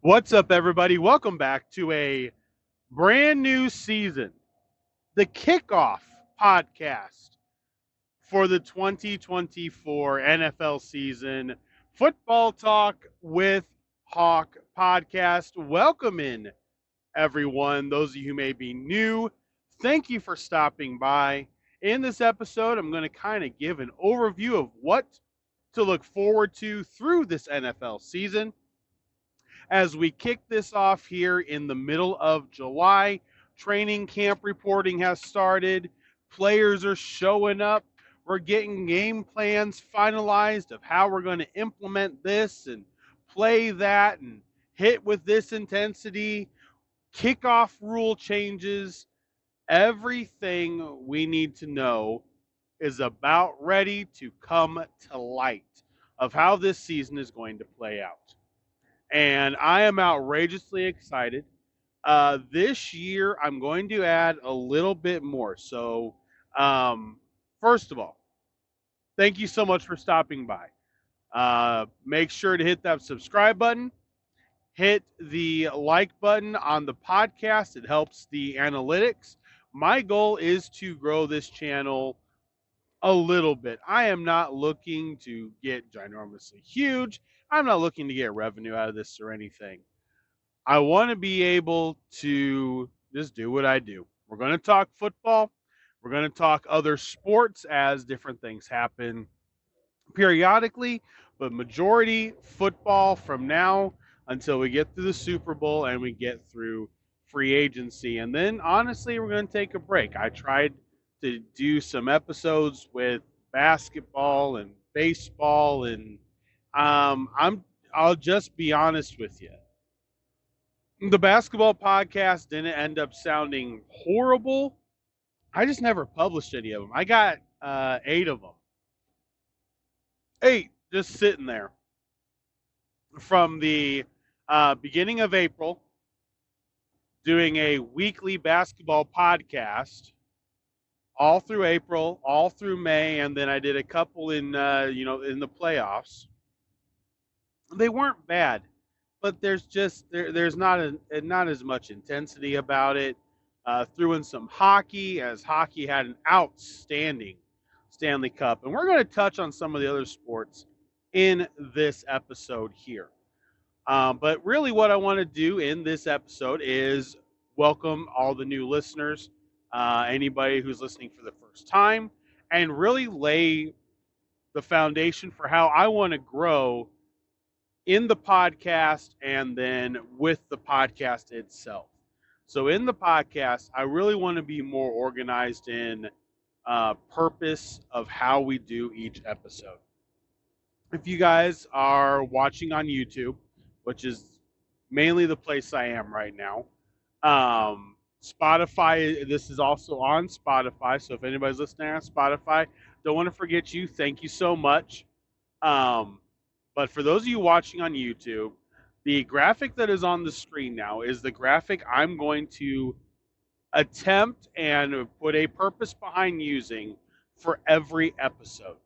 What's up, everybody? Welcome back to a brand new season, the kickoff podcast for the 2024 NFL season. Football Talk with Hawk podcast. Welcome in, everyone. Those of you who may be new, thank you for stopping by. In this episode, I'm going to kind of give an overview of what to look forward to through this NFL season. As we kick this off here in the middle of July, training camp reporting has started. Players are showing up. We're getting game plans finalized of how we're going to implement this and play that and hit with this intensity. Kickoff rule changes. Everything we need to know is about ready to come to light of how this season is going to play out, and I am outrageously excited. This year, I'm going to add a little bit more. So, first of all, thank you so much for stopping by. Make sure to hit that subscribe button, hit the like button on the podcast. It helps the analytics. My goal is to grow this channel a little bit. I am not looking to get ginormously huge. I'm not looking to get revenue out of this or anything. I want to be able to just do what I do. We're going to talk football. We're going to talk other sports as different things happen periodically, but majority football from now until we get through the Super Bowl and we get through free agency. And then honestly, we're going to take a break. I tried to do some episodes with basketball and baseball, and I'll just be honest with you. The basketball podcast didn't end up sounding horrible. I just never published any of them. I got 8 of them. 8 just sitting there from the beginning of April, doing a weekly basketball podcast all through April, all through May, and then I did a couple in in the playoffs. They weren't bad, but there's not as much intensity about it. Threw in some hockey, as hockey had an outstanding Stanley Cup, and we're going to touch on some of the other sports in this episode here. But really, what I want to do in this episode is welcome all the new listeners, anybody who's listening for the first time, and really lay the foundation for how I want to grow in the podcast and then with the podcast itself. So in the podcast, I really want to be more organized in purpose of how we do each episode. If you guys are watching on YouTube, which is mainly the place I am right now, Spotify, this is also on Spotify. So if anybody's listening on Spotify, don't want to forget you. Thank you so much. But for those of you watching on YouTube, the graphic that is on the screen now is the graphic I'm going to attempt and put a purpose behind using for every episode.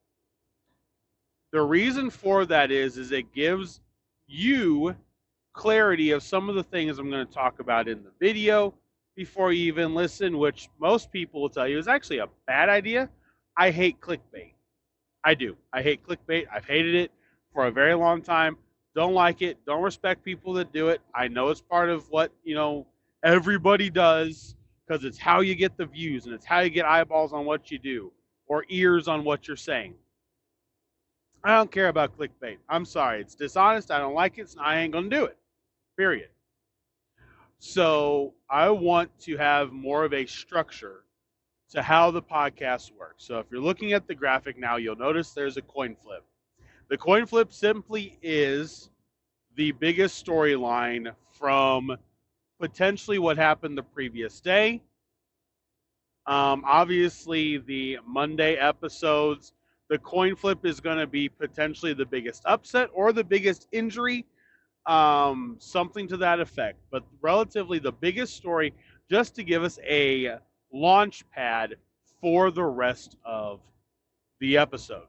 The reason for that is it gives you clarity of some of the things I'm going to talk about in the video before you even listen, which most people will tell you is actually a bad idea. I hate clickbait. I do. I hate clickbait. I've hated it for a very long time. Don't like it. Don't respect people that do it. I know it's part of what, everybody does because it's how you get the views and it's how you get eyeballs on what you do or ears on what you're saying. I don't care about clickbait. I'm sorry. It's dishonest. I don't like it. So I ain't going to do it. Period. So I want to have more of a structure to how the podcast works. So if you're looking at the graphic now, you'll notice there's a coin flip. The coin flip simply is the biggest storyline from potentially what happened the previous day. Obviously, the Monday episodes, the coin flip is going to be potentially the biggest upset or the biggest injury, something to that effect. But relatively the biggest story, just to give us a launch pad for the rest of the episode.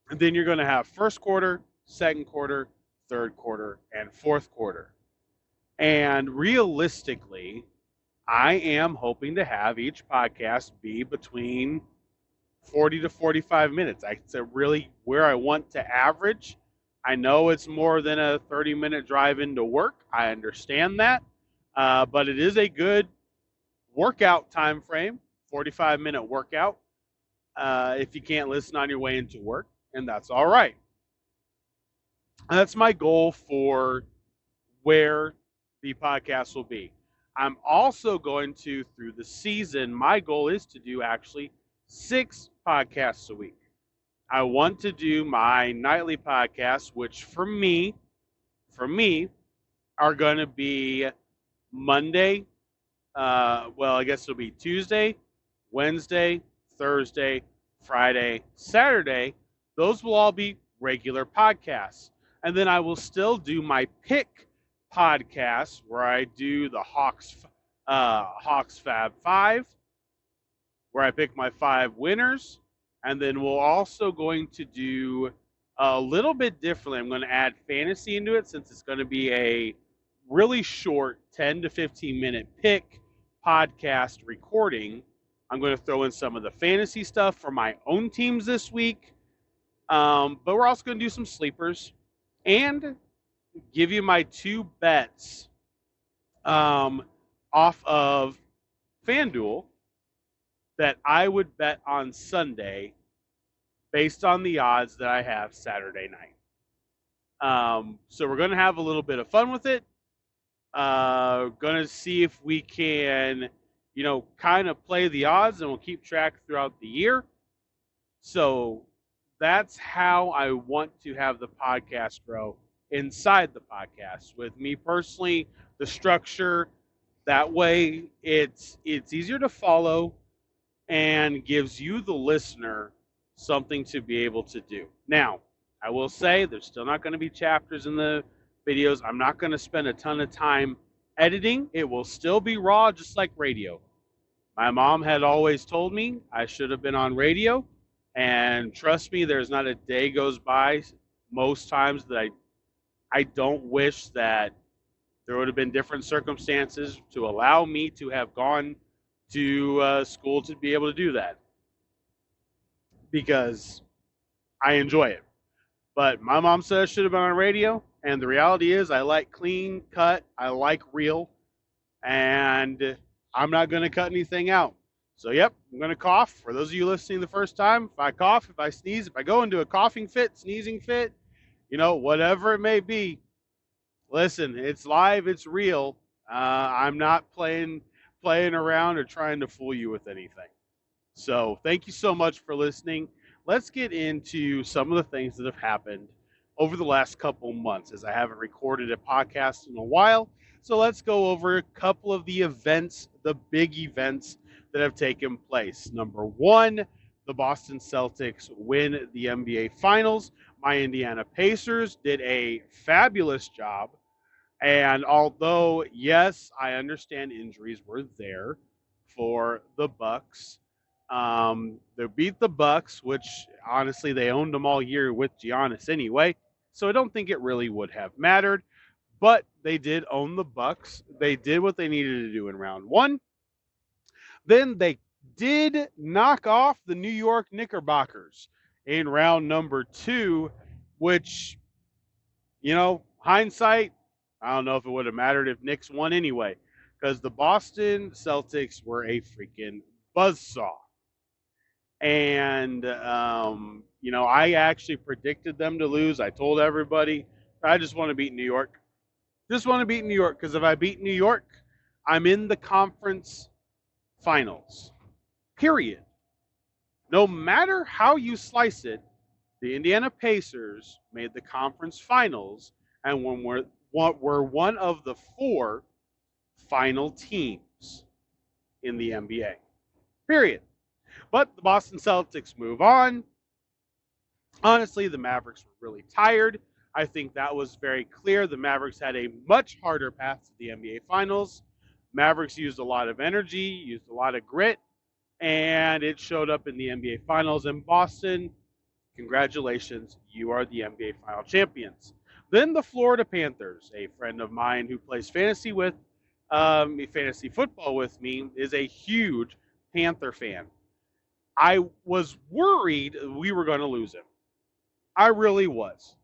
And then you're going to have first quarter, second quarter, third quarter, and fourth quarter. And realistically, I am hoping to have each podcast be between 40 to 45 minutes. It's really where I want to average. I know it's more than a 30-minute drive into work. I understand that. But it is a good workout time frame, 45-minute workout, if you can't listen on your way into work, and that's all right. And that's my goal for where the podcast will be. I'm also going to, through the season, my goal is to do actually 6 podcasts a week. I want to do my nightly podcasts, which for me, are going to be Monday. I guess it'll be Tuesday, Wednesday, Thursday, Friday, Saturday. Those will all be regular podcasts. And then I will still do my pick podcast where I do the Hawks Fab 5, where I pick my 5 winners. And then we're also going to do a little bit differently. I'm going to add fantasy into it since it's going to be a really short 10 to 15 minute pick podcast recording. I'm going to throw in some of the fantasy stuff for my own teams this week. But we're also going to do some sleepers and give you my 2 bets off of FanDuel that I would bet on Sunday based on the odds that I have Saturday night. So we're going to have a little bit of fun with it. Going to see if we can, kind of play the odds, and we'll keep track throughout the year. So that's how I want to have the podcast grow inside the podcast. With me personally, the structure, that way it's easier to follow and gives you, the listener, something to be able to do. Now, I will say there's still not going to be chapters in the videos. I'm not going to spend a ton of time editing. It will still be raw, just like radio. My mom had always told me I should have been on radio, and trust me, there's not a day goes by most times that I don't wish that there would have been different circumstances to allow me to have gone to school to be able to do that, because I enjoy it. But my mom said I should have been on radio, and the reality is I like clean cut, I like real, and I'm not going to cut anything out. So, yep, I'm going to cough. For those of you listening the first time, if I cough, if I sneeze, if I go into a coughing fit, sneezing fit, whatever it may be, listen, it's live, it's real. I'm not playing around or trying to fool you with anything. So thank you so much for listening. Let's get into some of the things that have happened over the last couple months, as I haven't recorded a podcast in a while. So let's go over a couple of the events, the big events that have taken place. Number 1, the Boston Celtics win the NBA Finals. My Indiana Pacers did a fabulous job. And although, yes, I understand injuries were there for the Bucks, they beat the Bucks, which honestly they owned them all year with Giannis anyway. So I don't think it really would have mattered. But they did own the Bucks. They did what they needed to do in round 1. Then they did knock off the New York Knickerbockers in round number 2, which, hindsight, I don't know if it would have mattered if Knicks won anyway, because the Boston Celtics were a freaking buzzsaw. And, I actually predicted them to lose. I told everybody, I just want to beat New York. Just want to beat New York, because if I beat New York, I'm in the conference finals. Period. No matter how you slice it, the Indiana Pacers made the conference finals, and we're one of the 4 final teams in the NBA. Period. But the Boston Celtics move on. Honestly, the Mavericks were really tired. I think that was very clear. The Mavericks had a much harder path to the NBA Finals. Mavericks used a lot of energy, used a lot of grit, and it showed up in the NBA Finals. In Boston, congratulations, you are the NBA Final champions. Then the Florida Panthers, a friend of mine who plays fantasy football with me, is a huge Panther fan. I was worried we were going to lose him. I really was,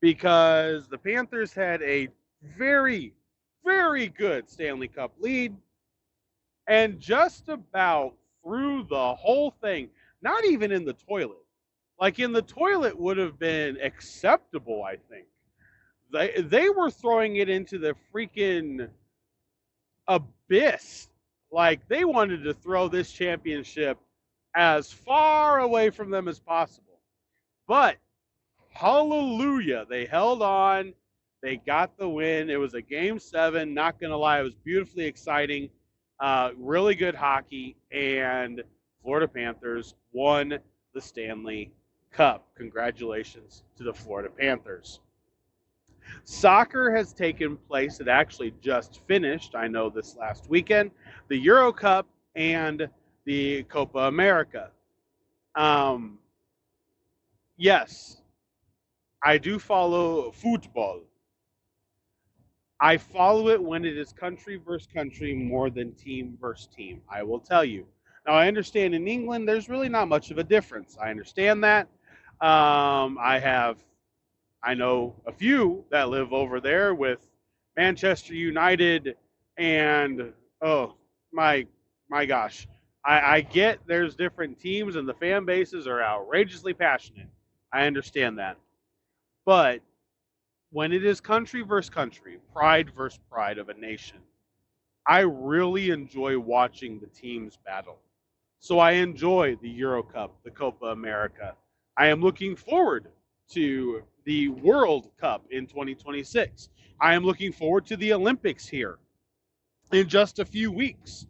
because the Panthers had a very, very good Stanley Cup lead, and just about through the whole thing, not even in the toilet. Like, in the toilet would have been acceptable, I think. They were throwing it into the freaking abyss. Like, they wanted to throw this championship as far away from them as possible. But hallelujah, they held on. They got the win. It was a game 7. Not going to lie, it was beautifully exciting. Really good hockey, and Florida Panthers won the Stanley Cup. Congratulations to the Florida Panthers. Soccer has taken place. It actually just finished, I know, this last weekend, the Euro Cup and the Copa America. Yes, I do follow football. I follow it when it is country versus country more than team versus team, I will tell you. Now, I understand in England there's really not much of a difference. I understand that. I know a few that live over there with Manchester United, and oh my gosh. I get there's different teams and the fan bases are outrageously passionate. I understand that. But when it is country versus country, pride versus pride of a nation, I really enjoy watching the teams battle. So I enjoy the Euro Cup, the Copa America. I am looking forward to the World Cup in 2026. I am looking forward to the Olympics here in just a few weeks,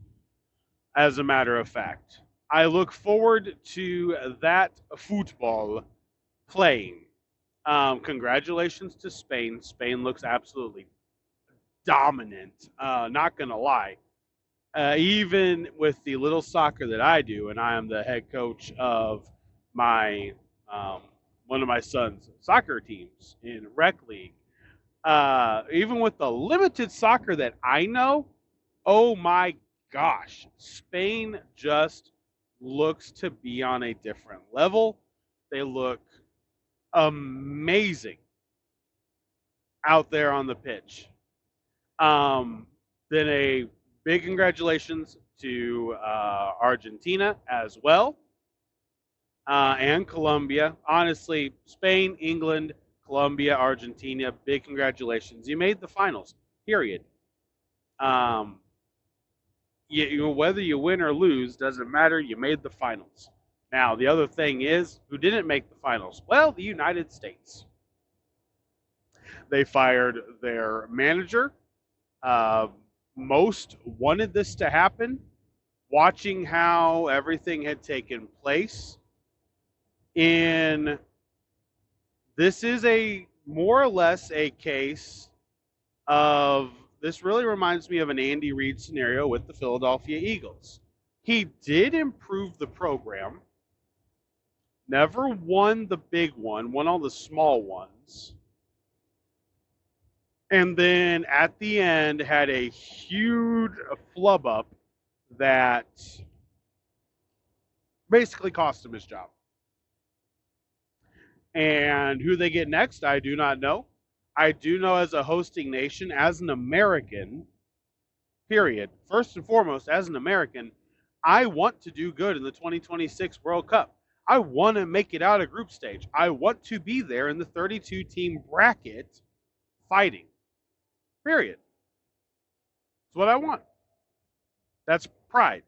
as a matter of fact. I look forward to that football playing. Congratulations to Spain. Spain looks absolutely dominant. Not going to lie. Even with the little soccer that I do, and I am the head coach of my one of my son's soccer teams in rec league. Even with the limited soccer that I know, oh my gosh, Spain just looks to be on a different level. They look amazing out there on the pitch. Then a big congratulations to Argentina as well, and Colombia. Honestly, Spain, England, Colombia, Argentina, big congratulations. You made the finals, period. Whether you win or lose, doesn't matter. You made the finals. Now, the other thing is, who didn't make the finals? Well, the United States. They fired their manager. Most wanted this to happen. Watching how everything had taken place, this is a more or less a case of, this really reminds me of an Andy Reid scenario with the Philadelphia Eagles. He did improve the program, never won the big one, won all the small ones, and then at the end had a huge flub up that basically cost him his job. And who they get next, I do not know. I do know, as a hosting nation, as an American, period, first and foremost, as an American, I want to do good in the 2026 World Cup. I want to make it out of group stage. I want to be there in the 32-team bracket fighting. Period. That's what I want. That's pride.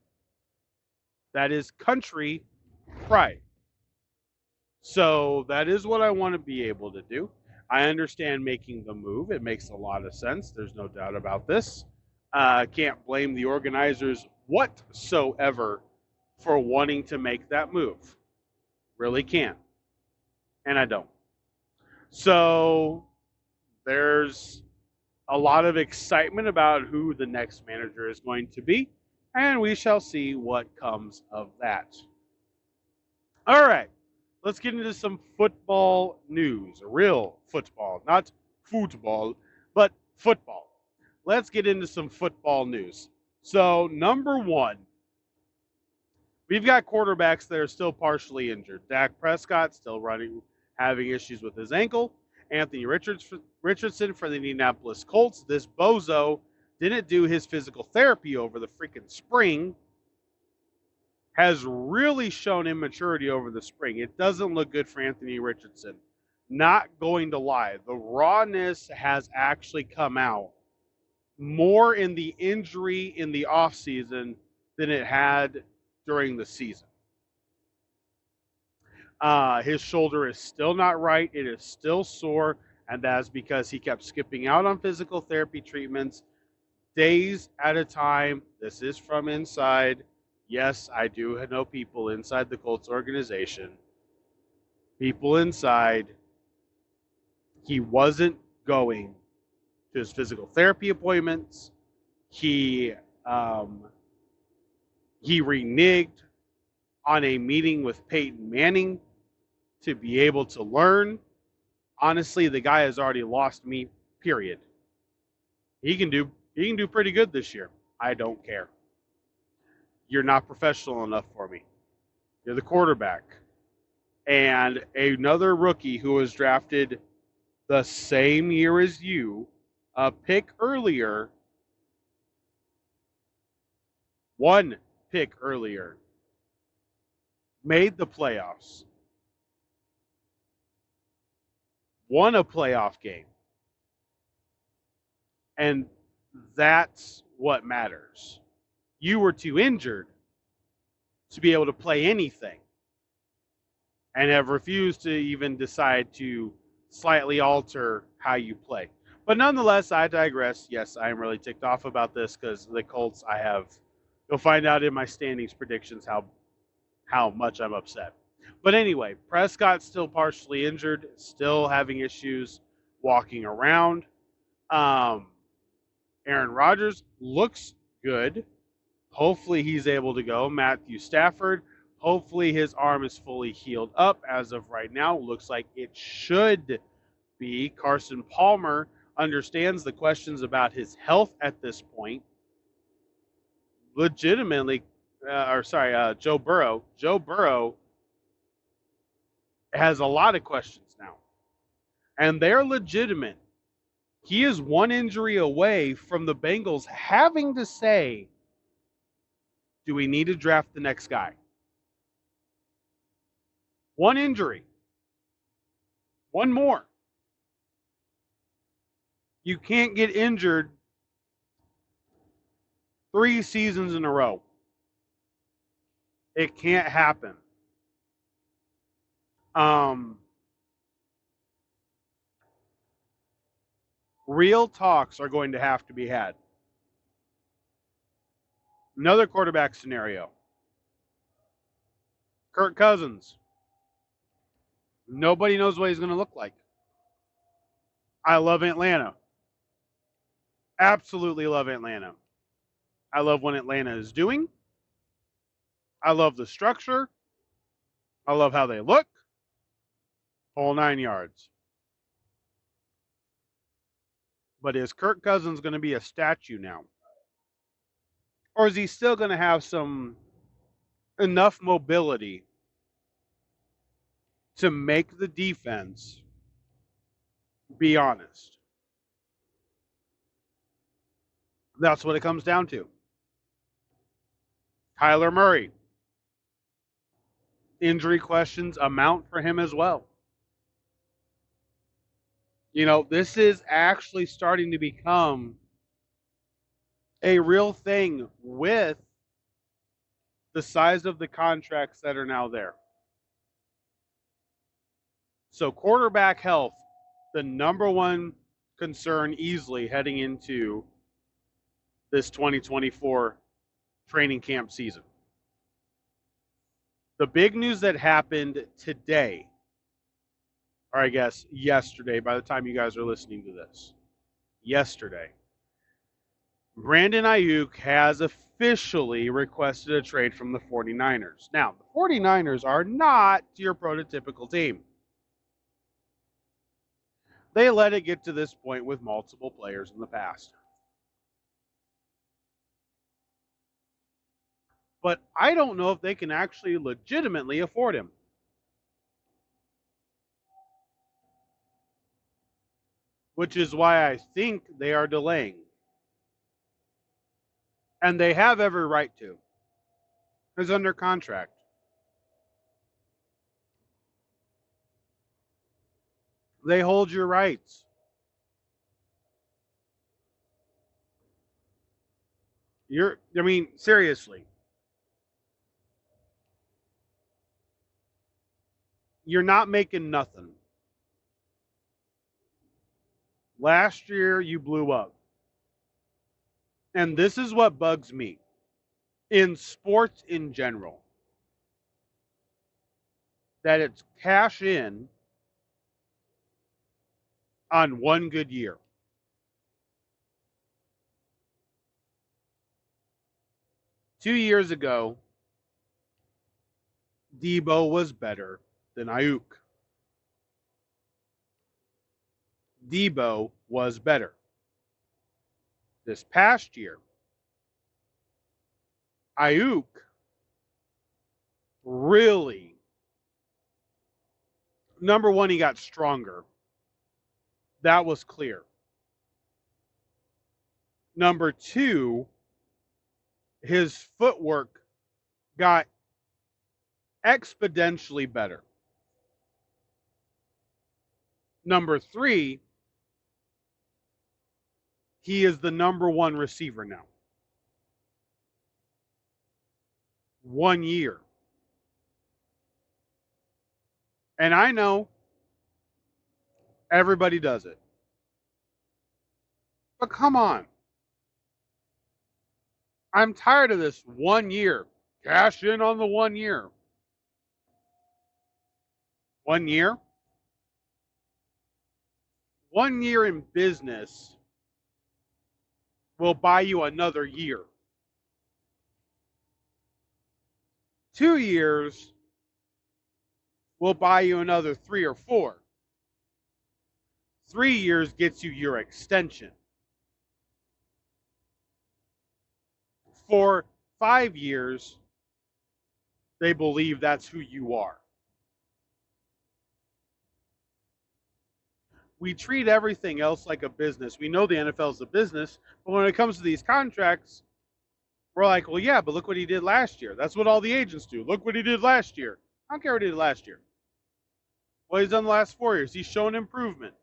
That is country pride. So that is what I want to be able to do. I understand making the move. It makes a lot of sense. There's no doubt about this. Can't blame the organizers whatsoever for wanting to make that move. Really can't. And I don't. So there's a lot of excitement about who the next manager is going to be, and we shall see what comes of that. All right, let's get into some football news. Real football, not football, but football. Let's get into some football news. So, number one, we've got quarterbacks that are still partially injured. Dak Prescott still having issues with his ankle. Anthony Richardson for the Indianapolis Colts. This bozo didn't do his physical therapy over the freaking spring. Has really shown immaturity over the spring. It doesn't look good for Anthony Richardson. Not going to lie. The rawness has actually come out more in the injury in the offseason than it had during the season. His shoulder is still not right. It is still sore, and that's because he kept skipping out on physical therapy treatments days at a time. This is from inside. Yes, I do know people inside the Colts organization. People inside. He wasn't going to his physical therapy appointments. He reneged on a meeting with Peyton Manning to be able to learn. Honestly, the guy has already lost me, period. He can do pretty good this year. I don't care. You're not professional enough for me. You're the quarterback. And another rookie who was drafted the same year as you, a pick earlier, one pick earlier, made the playoffs, won a playoff game, and that's what matters. You were too injured to be able to play anything and have refused to even decide to slightly alter how you play. But nonetheless, I digress. Yes, I am really ticked off about this because the Colts, you'll find out in my standings predictions how much I'm upset. But anyway, Prescott's still partially injured, still having issues walking around. Aaron Rodgers looks good. Hopefully he's able to go. Matthew Stafford, hopefully his arm is fully healed up as of right now. Looks like it should be. Carson Palmer understands the questions about his health at this point. Legitimately, Joe Burrow. Joe Burrow has a lot of questions now, and they're legitimate. He is one injury away from the Bengals having to say, do we need to draft the next guy? One injury. One more. You can't get injured 3 seasons in a row. It can't happen. Real talks are going to have to be had. Another quarterback scenario. Kirk Cousins. Nobody knows what he's going to look like. I love Atlanta. Absolutely love Atlanta. I love what Atlanta is doing. I love the structure. I love how they look. Whole 9 yards. But is Kirk Cousins going to be a statue now? Or is he still going to have enough mobility to make the defense be honest? That's what it comes down to. Kyler Murray. Injury questions amount for him as well. You know, this is actually starting to become a real thing with the size of the contracts that are now there. So quarterback health, the number one concern easily heading into this 2024 training camp season. The big news that happened today, or I guess yesterday, by the time you guys are listening to this, yesterday, Brandon Ayuk has officially requested a trade from the 49ers. Now, the 49ers are not your prototypical team. They let it get to this point with multiple players in the past. But I don't know if they can actually legitimately afford him. Which is why I think they are delaying. And they have every right to. He's under contract. They hold your rights. Seriously. You're not making nothing. Last year, you blew up. And this is what bugs me in sports in general, that it's cash in on one good year. Two years ago, Debo was better than Ayuk. Debo was better. This past year, Ayuk really, number one, he got stronger. That was clear. Number two, his footwork got exponentially better. Number three, he is the number one receiver now. 1 year. And I know everybody does it. But come on. I'm tired of this 1 year. Cash in on the 1 year. 1 year? 1 year in business will buy you another year. 2 years will buy you another 3 or 4. 3 years gets you your extension. For 5 years, they believe that's who you are. We treat everything else like a business. We know the NFL is a business, but when it comes to these contracts, we're like, well, yeah, but look what he did last year. That's what all the agents do. Look what he did last year. I don't care what he did last year. What he's done the last 4 years, he's shown improvement.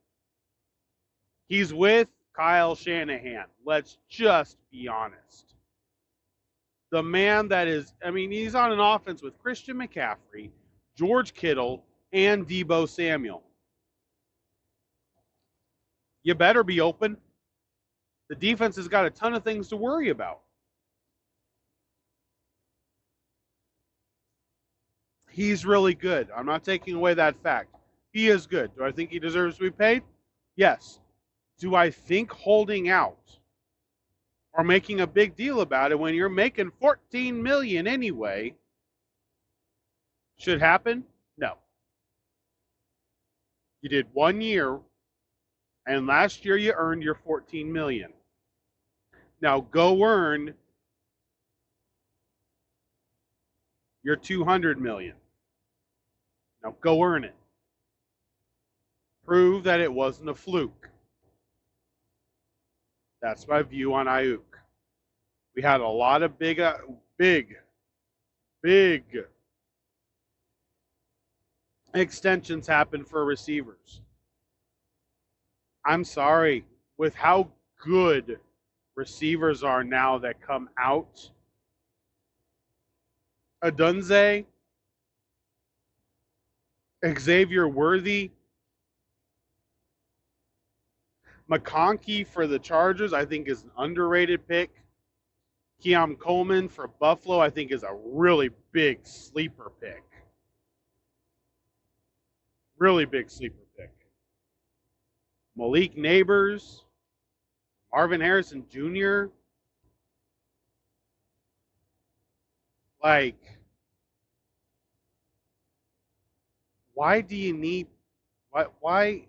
He's with Kyle Shanahan. Let's just be honest. The man that is, he's on an offense with Christian McCaffrey, George Kittle, and Deebo Samuel. You better be open. The defense has got a ton of things to worry about. He's really good. I'm not taking away that fact. He is good. Do I think he deserves to be paid? Yes. Do I think holding out or making a big deal about it when you're making $14 million anyway should happen? No. You did 1 year, and last year you earned your $14 million. Now go earn your $200 million. Now go earn it. Prove that it wasn't a fluke. That's my view on Ayuk. We had a lot of big extensions happen for receivers. I'm sorry, with how good receivers are now that come out, Adunze, Xavier Worthy, McConkey for the Chargers, I think is an underrated pick. Keon Coleman for Buffalo, I think is a really big sleeper pick. Really big sleeper pick. Malik Neighbors, Marvin Harrison Jr. Like, why do you need, why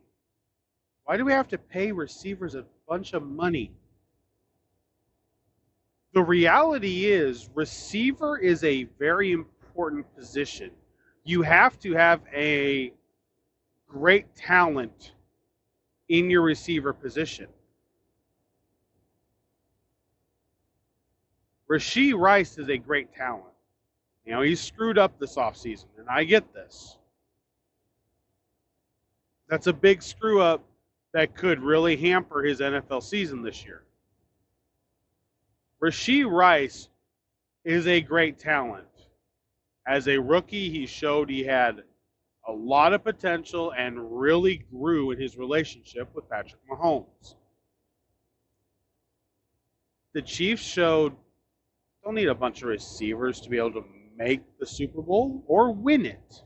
Why do we have to pay receivers a bunch of money? The reality is, receiver is a very important position. You have to have a great talent in your receiver position. Rashee Rice is a great talent. You know, he's screwed up this offseason, and I get this. That's a big screw up that could really hamper his NFL season this year. Rashee Rice is a great talent. As a rookie, he showed he had a lot of potential and really grew in his relationship with Patrick Mahomes. The Chiefs showed don't need a bunch of receivers to be able to make the Super Bowl or win it.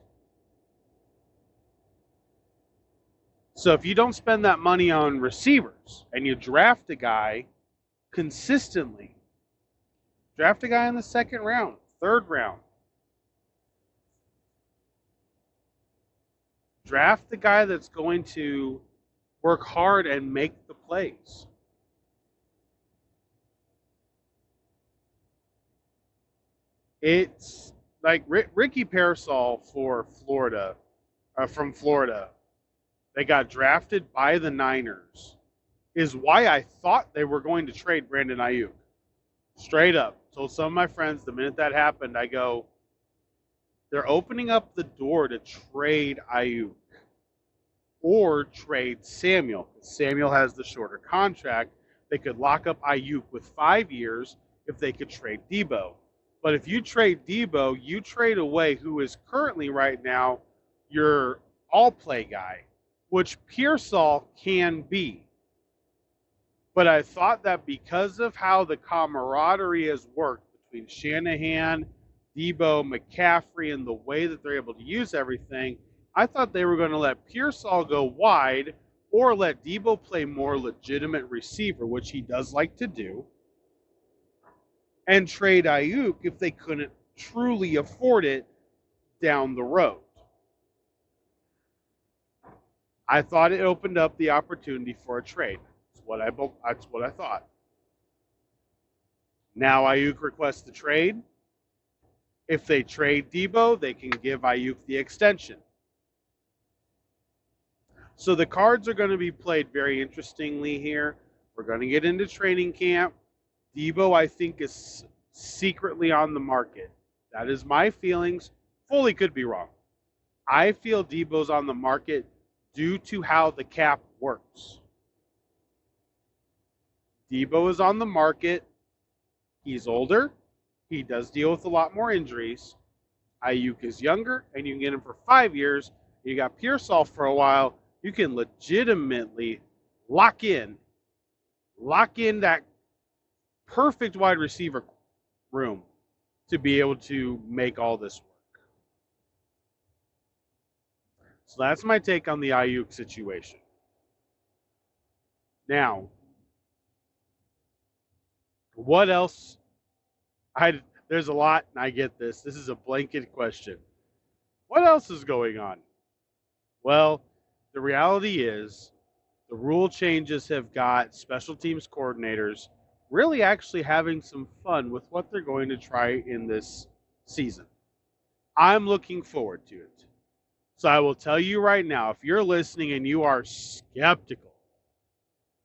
So if you don't spend that money on receivers and you draft a guy consistently, draft a guy in the second round, third round, draft the guy that's going to work hard and make the plays. It's like Ricky Pearsall for Florida, from Florida, they got drafted by the Niners, is why I thought they were going to trade Brandon Ayuk. Straight up. Told some of my friends the minute that happened, I go, they're opening up the door to trade Ayuk or trade Samuel. Samuel has the shorter contract. They could lock up Ayuk with 5 years if they could trade Debo. But if you trade Debo, you trade away who is currently right now your all-play guy, which Pearsall can be. But I thought that because of how the camaraderie has worked between Shanahan, Debo, McCaffrey, and the way that they're able to use everything, I thought they were going to let Pearsall go wide or let Debo play more legitimate receiver, which he does like to do, and trade Ayuk if they couldn't truly afford it down the road. I thought it opened up the opportunity for a trade. That's what I thought. Now Ayuk requests the trade. If they trade Debo, they can give Ayuk the extension. So the cards are going to be played very interestingly here. We're going to get into training camp. Debo, I think, is secretly on the market. That is my feelings. Fully could be wrong. I feel Debo's on the market due to how the cap works. Debo is on the market. He's older. He does deal with a lot more injuries. Ayuk is younger, and you can get him for 5 years. You got Pearsall for a while. You can legitimately lock in that perfect wide receiver room to be able to make all this work. So that's my take on the Ayuk situation. Now, what else? There's a lot, and I get this. This is a blanket question. What else is going on? Well, the reality is the rule changes have got special teams coordinators really actually having some fun with what they're going to try in this season. I'm looking forward to it. So I will tell you right now, if you're listening and you are skeptical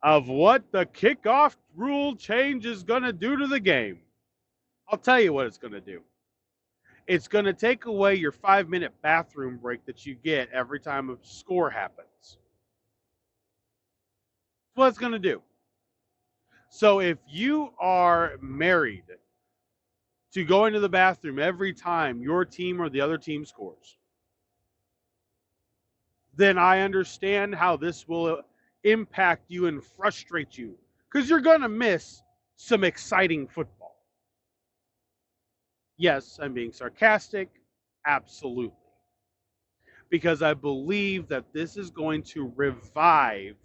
of what the kickoff rule change is going to do to the game, I'll tell you what it's going to do. It's going to take away your 5-minute bathroom break that you get every time a score happens. That's what it's going to do. So if you are married to going to the bathroom every time your team or the other team scores, then I understand how this will impact you and frustrate you, because you're going to miss some exciting football. Yes, I'm being sarcastic. Absolutely. Because I believe that this is going to revive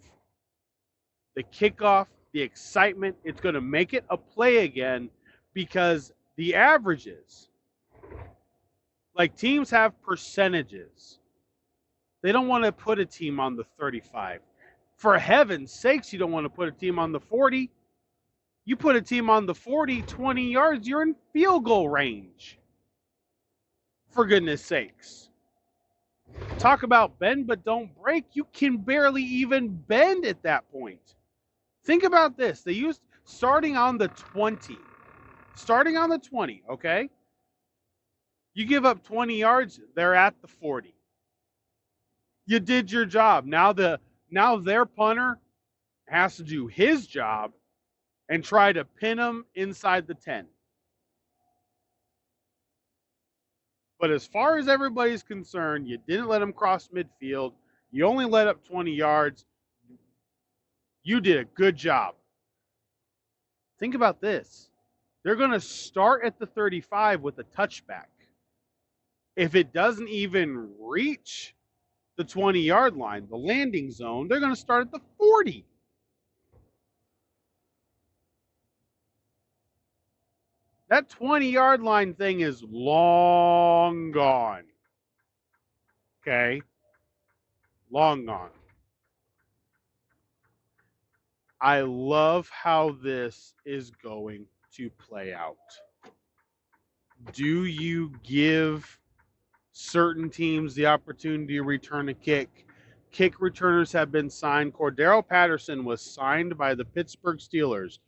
the kickoff, the excitement. It's going to make it a play again, because the averages, like teams have percentages. They don't want to put a team on the 35. For heaven's sakes, you don't want to put a team on the 40. You put a team on the 40, 20 yards, you're in field goal range. For goodness sakes. Talk about bend but don't break. You can barely even bend at that point. Think about this. They used starting on the 20. Starting on the 20, okay? You give up 20 yards, they're at the 40. You did your job. Now their punter has to do his job and try to pin them inside the 10. But as far as everybody's concerned, you didn't let them cross midfield. You only let up 20 yards. You did a good job. Think about this. They're going to start at the 35 with a touchback. If it doesn't even reach the 20-yard line, the landing zone, they're going to start at the 40. That 20-yard line thing is long gone. Okay? Long gone. I love how this is going to play out. Do you give certain teams the opportunity to return a kick? Kick returners have been signed. Cordero Patterson was signed by the Pittsburgh Steelers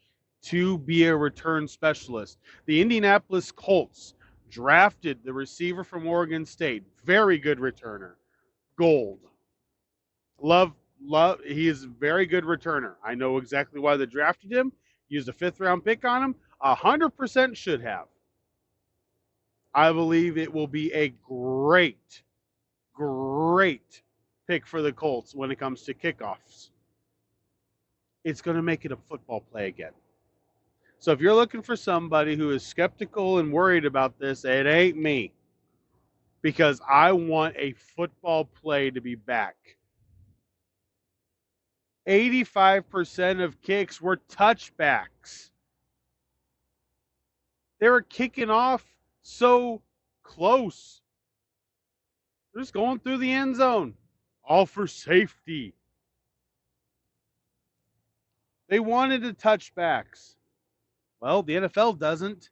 to be a return specialist. The Indianapolis Colts drafted the receiver from Oregon State. Very good returner. Gold. Love, he is a very good returner. I know exactly why they drafted him. Used a 5th-round pick on him. 100% should have. I believe it will be a great pick for the Colts when it comes to kickoffs. It's going to make it a football play again. So if you're looking for somebody who is skeptical and worried about this, it ain't me. Because I want a football play to be back. 85% of kicks were touchbacks. They were kicking off so close. They're just going through the end zone. All for safety. They wanted the touchbacks. Well, the NFL doesn't.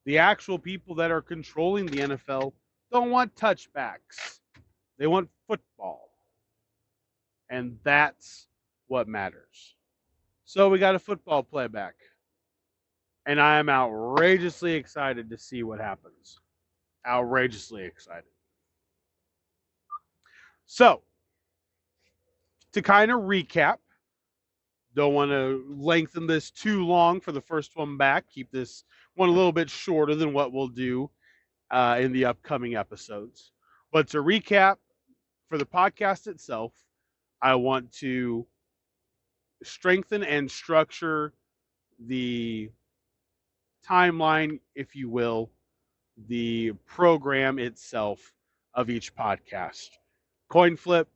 The actual people that are controlling the NFL don't want touchbacks. They want football. And that's what matters. So we got a football playback. And I am outrageously excited to see what happens. Outrageously excited. So, to kind of recap, don't want to lengthen this too long for the first one back. Keep this one a little bit shorter than what we'll do in the upcoming episodes. But to recap, for the podcast itself, I want to strengthen and structure the timeline, if you will, the program itself of each podcast. Coin flip,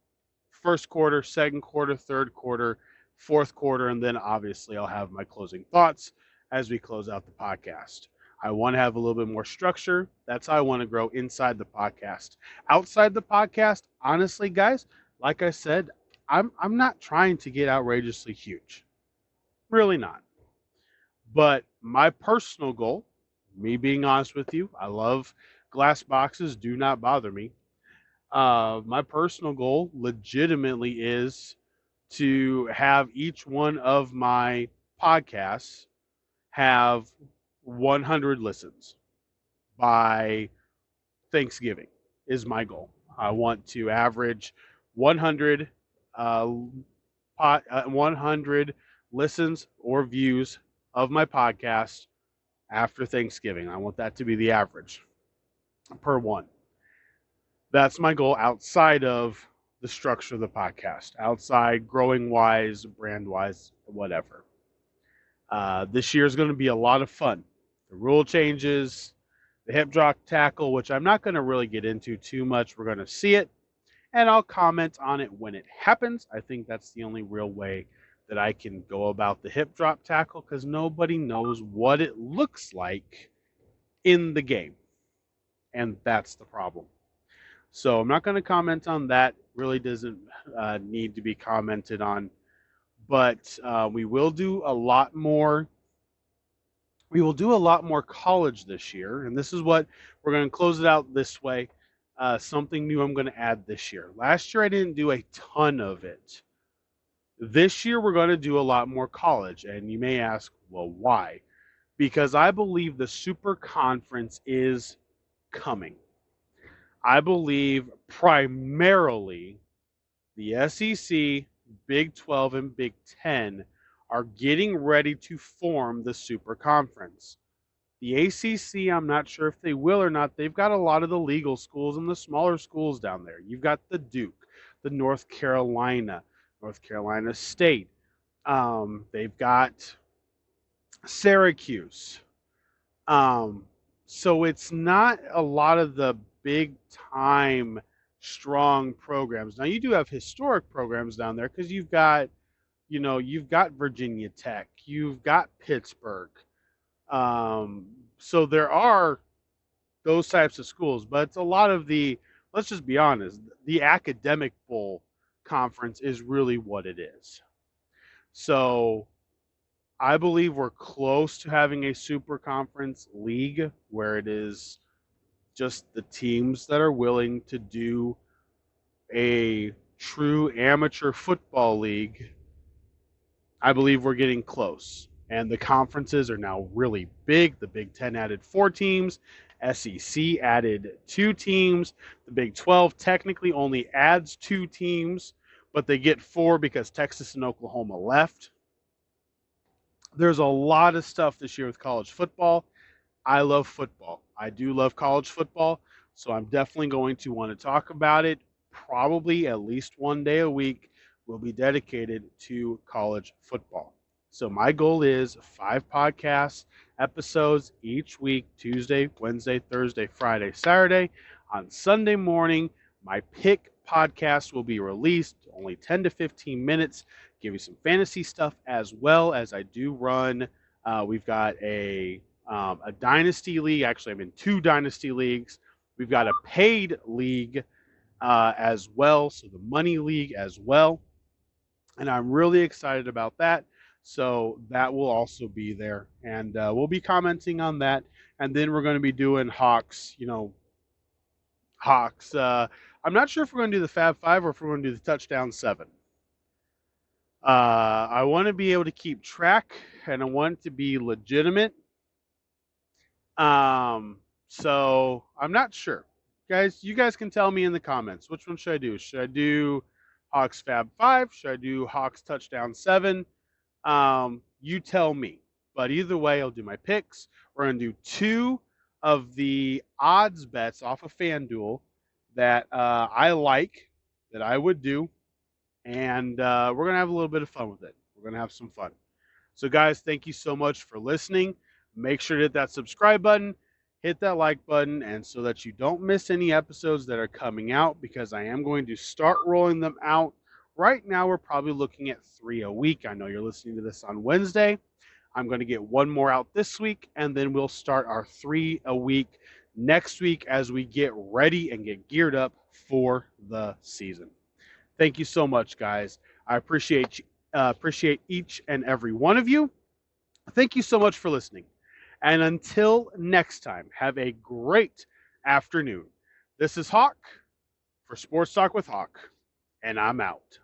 first quarter, second quarter, third quarter, fourth quarter, and then obviously I'll have my closing thoughts as we close out the podcast. I want to have a little bit more structure. That's how I want to grow inside the podcast. Outside the podcast, honestly, guys, like I said, I'm not trying to get outrageously huge. Really not. But my personal goal, me being honest with you, I love glass boxes, do not bother me. My personal goal legitimately is to have each one of my podcasts have 100 listens by Thanksgiving is my goal. I want to average 100 100 listens or views of my podcast after Thanksgiving. I want that to be the average per one. That's my goal outside of the structure of the podcast, outside growing wise, brand wise, whatever. This year is going to be a lot of fun. The rule changes, the hip drop tackle, which I'm not going to really get into too much. We're going to see it, and I'll comment on it when it happens. I think that's the only real way that I can go about the hip drop tackle because nobody knows what it looks like in the game. And that's the problem. So I'm not going to comment on that. Really doesn't need to be commented on. But we will do a lot more. We will do a lot more college this year, and this is what we're going to close it out this way. Something new I'm going to add this year. Last year I didn't do a ton of it. This year we're going to do a lot more college, and you may ask, well, why? Because I believe the Super Conference is coming. I believe primarily the SEC, Big 12, and Big 10 are getting ready to form the Super Conference. The ACC, I'm not sure if they will or not. They've got a lot of the legal schools and the smaller schools down there. You've got the Duke, the North Carolina State. They've got Syracuse. So it's not a lot of the big time strong programs. Now you do have historic programs down there because you've got Virginia Tech, you've got Pittsburgh. So there are those types of schools, but it's a lot of let's just be honest, the academic bowl conference is really what it is. So I believe we're close to having a super conference league where it is just the teams that are willing to do a true amateur football league. I believe we're getting close. And the conferences are now really big. The Big 10 added 4 teams. SEC added 2 teams. The Big 12 technically only adds 2 teams, but they get 4 because Texas and Oklahoma left. There's a lot of stuff this year with college football. I love football. I do love college football, so I'm definitely going to want to talk about it. Probably at least one day a week will be dedicated to college football. So my goal is 5 podcast episodes each week, Tuesday, Wednesday, Thursday, Friday, Saturday. On Sunday morning, my pick podcast will be released, only 10 to 15 minutes, give you some fantasy stuff as well as I do run. We've got a dynasty league. Actually, I'm in 2 dynasty leagues. We've got a paid league as well, so the money league as well. And I'm really excited about that. So that will also be there. And we'll be commenting on that. And then we're going to be doing Hawks, Hawks. I'm not sure if we're going to do the Fab 5 or if we're going to do the Touchdown 7. I want to be able to keep track, and I want it to be legitimate. So I'm not sure. Guys, you guys can tell me in the comments. Which one should I do? Should I do Hawks Fab 5? Should I do Hawks Touchdown 7? You tell me. But either way, I'll do my picks. We're going to do 2 of the odds bets off of FanDuel that I like, that I would do. And we're going to have a little bit of fun with it. We're going to have some fun. So, guys, thank you so much for listening. Make sure to hit that subscribe button, hit that like button, and so that you don't miss any episodes that are coming out, because I am going to start rolling them out. Right now, we're probably looking at 3 a week. I know you're listening to this on Wednesday. I'm going to get 1 more out this week, and then we'll start our 3 a week next week as we get ready and get geared up for the season. Thank you so much, guys. I appreciate each and every one of you. Thank you so much for listening. And until next time, have a great afternoon. This is Hawk for Sports Talk with Hawk, and I'm out.